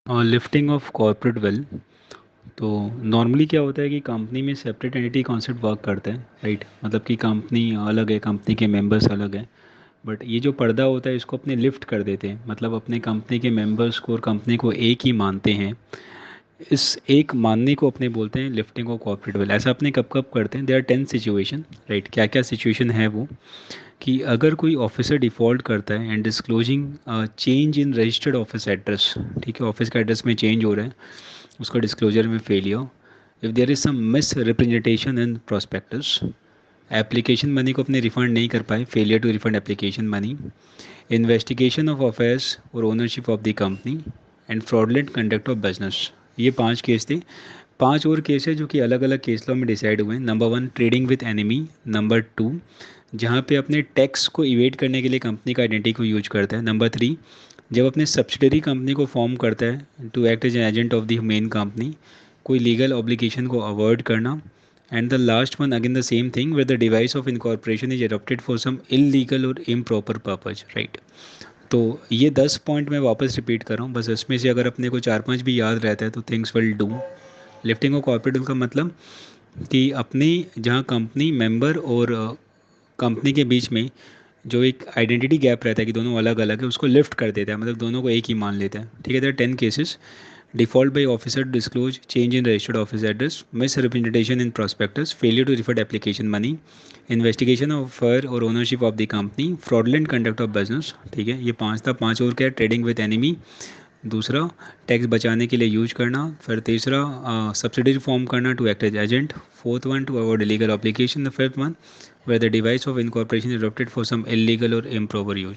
और lifting of corporate veil. तो normally क्या होता है कि कंपनी में सेपरेट एंटिटी कॉन्सेप्ट वर्क करता है, राइट। मतलब कि कंपनी अलग है, कंपनी के मेंबर्स अलग हैं, बट ये जो पर्दा होता है इसको अपने लिफ्ट कर देते हैं, मतलब अपने कंपनी के मेंबर्स को और कंपनी को एक ही मानते हैं। इस एक मानने को अपने बोलते हैं लिफ्टिंग ऑफ कॉर्पोरेट वेल। ऐसा अपने कब कब करते हैं, देयर आर 10 सिचुएशन, राइट। क्या क्या सिचुएशन है वो, कि अगर कोई ऑफिसर डिफ़ॉल्ट करता है and disclosing change in registered office address, ठीक है, ऑफिस का एड्रेस में चेंज हो रहा है, उसका डिस्क्लोजर में failure. If there is some misrepresentation in prospectus, application money को अपने रिफंड नहीं कर पाए, failure to refund application money, investigation of affairs और ownership of the company, and fraudulent conduct of business. ये पांच केस थे। पांच और केस है जो कि अलग अलग केस लॉ में डिसाइड हुए हैं। Number one, trading with enemy. Number two, जहाँ पे अपने टैक्स को इवेट करने के लिए कंपनी का आइडेंटिटी को यूज करता है। नंबर थ्री, जब अपने सब्सिडरी कंपनी को फॉर्म करता है to act as an agent of the main company, कोई लीगल ऑब्लिगेशन को अवॉइड करना। And the last one again the same thing, where the device of incorporation is adopted for some illegal or improper purpose, right। तो ये 10 point मैं वापस repeat कर रहा हूँ, बस इसमें से अगर अपने को चार पांच भी याद रहता है तो things will do. Lifting of corporate का मतलब कि अपनी जहाँ कंपनी मेंबर और कंपनी के बीच में जो एक आइडेंटिटी गैप रहता है कि दोनों अलग अलग है, उसको लिफ्ट कर देता है, मतलब दोनों को एक ही मान लेता है, ठीक है। There 10 cases: default by officer to disclose change in registered office address, misrepresentation in prospectus, failure to refund application money, investigation of affair और ownership of the company, fraudulent conduct of business, ठीक है। ये पांच था। पांच और क्या है, ट्रेडिंग विद एनिमी, दूसरा टैक्स बचाने के लिए यूज करना, फिर तीसरा सब्सिडरी फॉर्म करना to act as agent, fourth one to avoid illegal obligation, the fifth one where the device of incorporation is adopted for some illegal or improper use।